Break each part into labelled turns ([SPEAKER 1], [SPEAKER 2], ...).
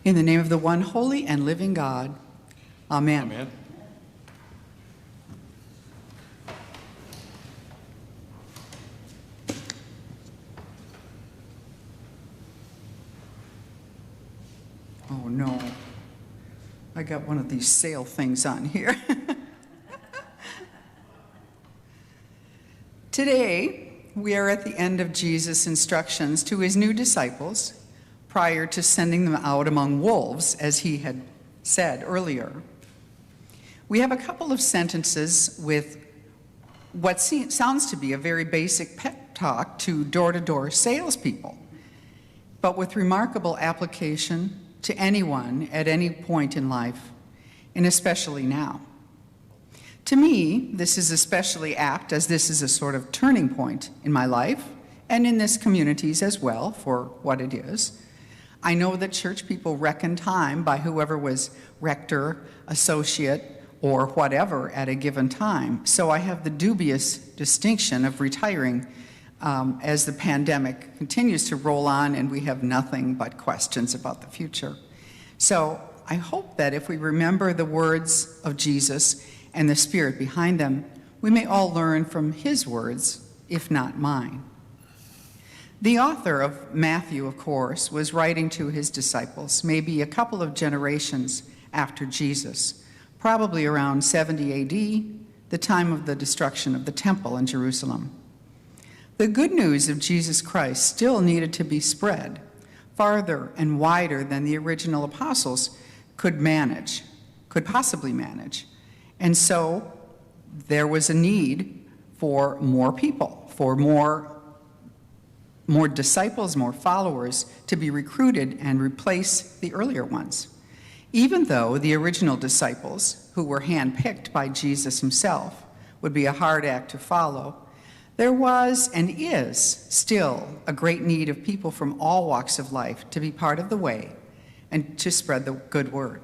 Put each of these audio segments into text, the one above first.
[SPEAKER 1] In the name of the one holy and living God, amen.
[SPEAKER 2] Amen.
[SPEAKER 1] Oh no, I got one of these sale things on here. Today, we are at the end of Jesus' instructions to his new disciples prior to sending them out among wolves, as he had said earlier. We have a couple of sentences with what sounds to be a very basic pep talk to door-to-door salespeople, but with remarkable application to anyone at any point in life, and especially now. To me, this is especially apt as this is a sort of turning point in my life and in this community's as well for what it is. I know that church people reckon time by whoever was rector, associate, or whatever at a given time. So I have the dubious distinction of retiring as the pandemic continues to roll on and we have nothing but questions about the future. So I hope that if we remember the words of Jesus and the Spirit behind them, we may all learn from his words, if not mine. The author of Matthew, of course, was writing to his disciples, maybe a couple of generations after Jesus, probably around 70 AD, the time of the destruction of the temple in Jerusalem. The good news of Jesus Christ still needed to be spread farther and wider than the original apostles could possibly manage. And so there was a need for more people, for more disciples, more followers to be recruited and replace the earlier ones. Even though the original disciples, who were handpicked by Jesus himself, would be a hard act to follow, there was and is still a great need of people from all walks of life to be part of the way and to spread the good word.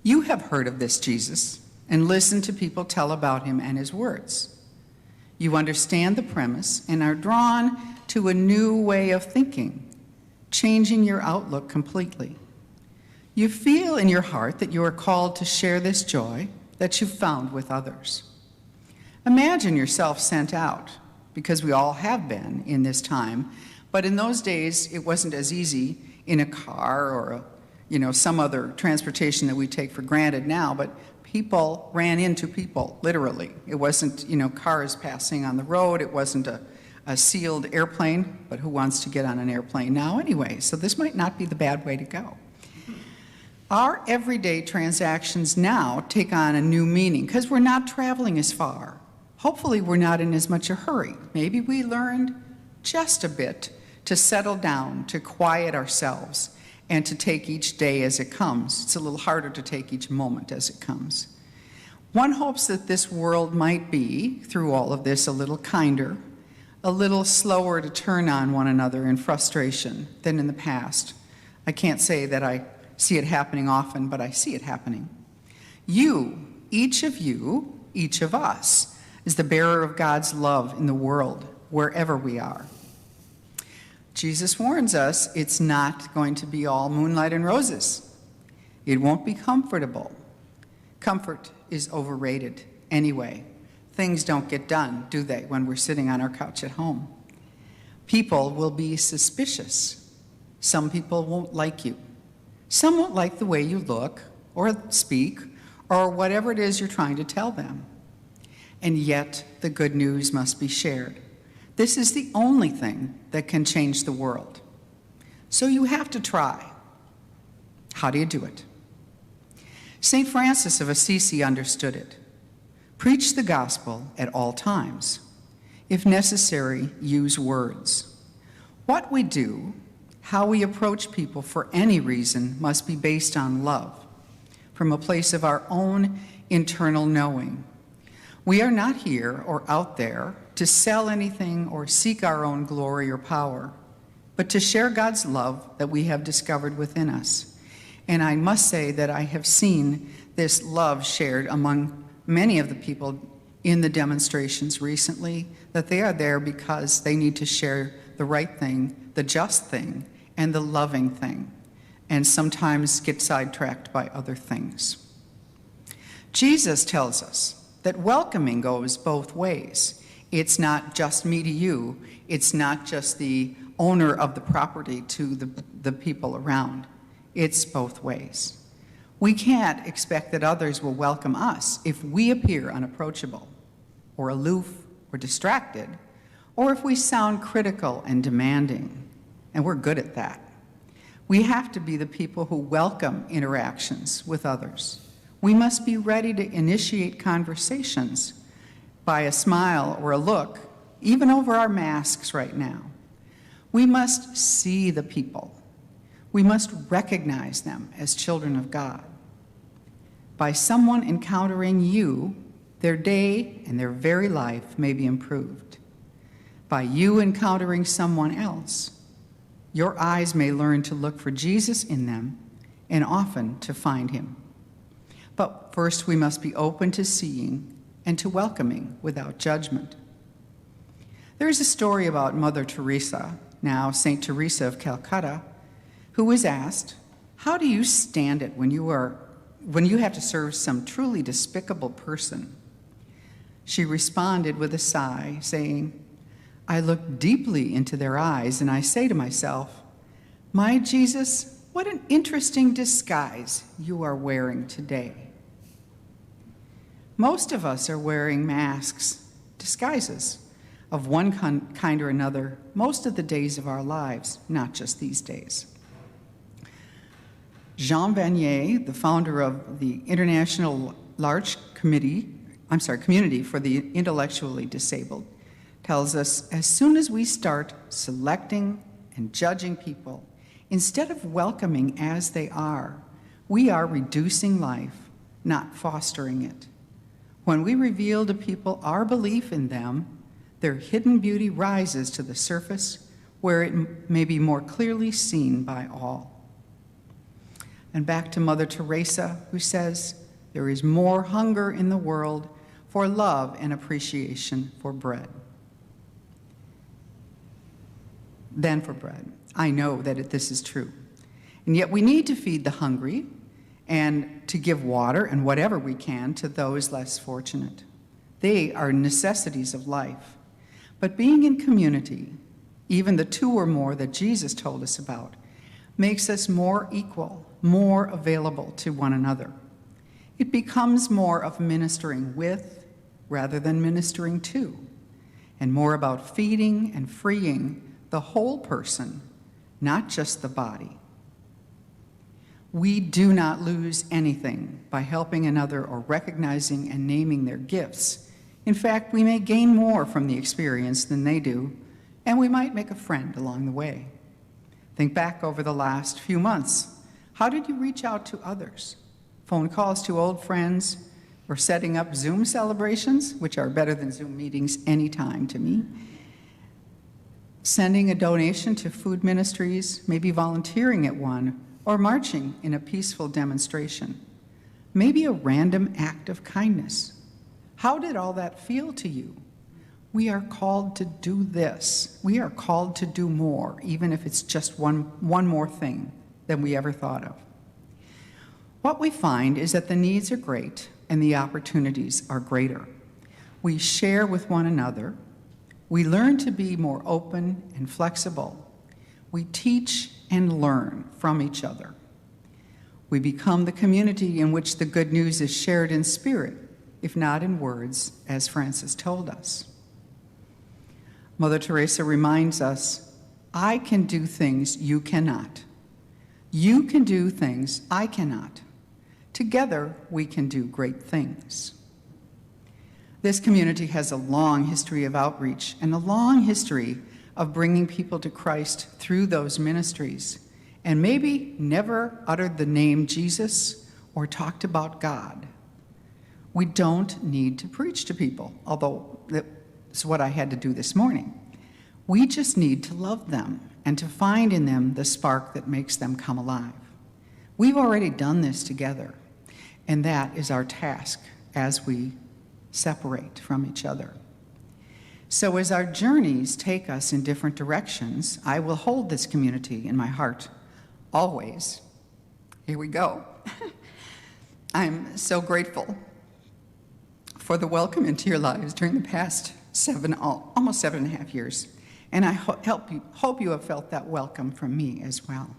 [SPEAKER 1] You have heard of this Jesus and listened to people tell about him and his words. You understand the premise and are drawn to a new way of thinking, changing your outlook completely. You feel in your heart that you are called to share this joy that you've found with others. Imagine yourself sent out, because we all have been in this time, but in those days it wasn't as easy in a car or some other transportation that we take for granted now, but people ran into people, literally. It wasn't, cars passing on the road, it wasn't a sealed airplane, but who wants to get on an airplane now anyway? So this might not be the bad way to go. Our everyday transactions now take on a new meaning because we're not traveling as far. Hopefully we're not in as much a hurry. Maybe we learned just a bit to settle down, to quiet ourselves, and to take each day as it comes. It's a little harder to take each moment as it comes. One hopes that this world might be, through all of this, a little kinder, a little slower to turn on one another in frustration than in the past. I can't say that I see it happening often, but I see it happening. You, each of us, is the bearer of God's love in the world, wherever we are. Jesus warns us it's not going to be all moonlight and roses. It won't be comfortable. Comfort is overrated anyway. Things don't get done, do they, when we're sitting on our couch at home? People will be suspicious. Some people won't like you. Some won't like the way you look or speak or whatever it is you're trying to tell them. And yet, the good news must be shared. This is the only thing that can change the world. So you have to try. How do you do it? St. Francis of Assisi understood it. Preach the gospel at all times. If necessary, use words. What we do, how we approach people for any reason, must be based on love, from a place of our own internal knowing. We are not here or out there to sell anything or seek our own glory or power, but to share God's love that we have discovered within us. And I must say that I have seen this love shared among many of the people in the demonstrations recently, that they are there because they need to share the right thing, the just thing, and the loving thing. and sometimes get sidetracked by other things. Jesus tells us that welcoming goes both ways. It's not just me to you. It's not just the owner of the property to the people around. It's both ways. We can't expect that others will welcome us if we appear unapproachable or aloof or distracted, or if we sound critical and demanding, and we're good at that. We have to be the people who welcome interactions with others. We must be ready to initiate conversations by a smile or a look, even over our masks right now. We must see the people. We must recognize them as children of God. By someone encountering you, their day and their very life may be improved. By you encountering someone else, your eyes may learn to look for Jesus in them and often to find him. But first, we must be open to seeing and to welcoming without judgment. There is a story about Mother Teresa, now Saint Teresa of Calcutta, who was asked, "How do you stand it when you have to serve some truly despicable person?" She responded with a sigh, saying, "I look deeply into their eyes and I say to myself, 'My Jesus, what an interesting disguise you are wearing today.'" Most of us are wearing masks, disguises, of one kind or another most of the days of our lives, not just these days. Jean Vanier, the founder of the International Community for the Intellectually Disabled, tells us, as soon as we start selecting and judging people, instead of welcoming as they are, we are reducing life, not fostering it. When we reveal to people our belief in them, their hidden beauty rises to the surface where it may be more clearly seen by all. And back to Mother Teresa, who says, "There is more hunger in the world for love and appreciation for bread than for bread." I know that this is true. And yet we need to feed the hungry and to give water and whatever we can to those less fortunate. They are necessities of life. But being in community, even the two or more that Jesus told us about, makes us more equal, more available to one another. It becomes more of ministering with rather than ministering to, and more about feeding and freeing the whole person, not just the body. We do not lose anything by helping another or recognizing and naming their gifts. In fact, we may gain more from the experience than they do, and we might make a friend along the way. Think back over the last few months. How did you reach out to others? Phone calls to old friends, or setting up Zoom celebrations, which are better than Zoom meetings anytime to me. Sending a donation to food ministries, maybe volunteering at one, or marching in a peaceful demonstration. Maybe a random act of kindness. How did all that feel to you? We are called to do this. We are called to do more, even if it's just one more thing than we ever thought of. What we find is that the needs are great and the opportunities are greater. We share with one another. We learn to be more open and flexible. We teach and learn from each other. We become the community in which the good news is shared in spirit, if not in words, as Francis told us. Mother Teresa reminds us, "I can do things you cannot. You can do things I cannot. Together, we can do great things." This community has a long history of outreach and a long history of bringing people to Christ through those ministries, and maybe never uttered the name Jesus or talked about God. We don't need to preach to people, although that's what I had to do this morning. We just need to love them and to find in them the spark that makes them come alive. We've already done this together, and that is our task as we separate from each other. So as our journeys take us in different directions, I will hold this community in my heart, always, Here we go. I'm so grateful for the welcome into your lives during the past almost 7.5 years. And I hope you have felt that welcome from me as well.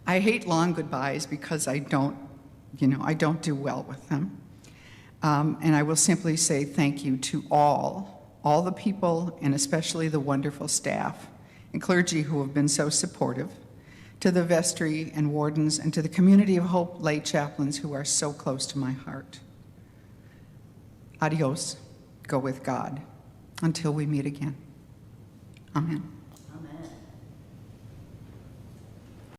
[SPEAKER 1] I hate long goodbyes because I don't do well with them. And I will simply say thank you to all the people, and especially the wonderful staff and clergy who have been so supportive, to the vestry and wardens, and to the Community of Hope lay chaplains who are so close to my heart. Adios. Go with God. Until we meet again. Amen.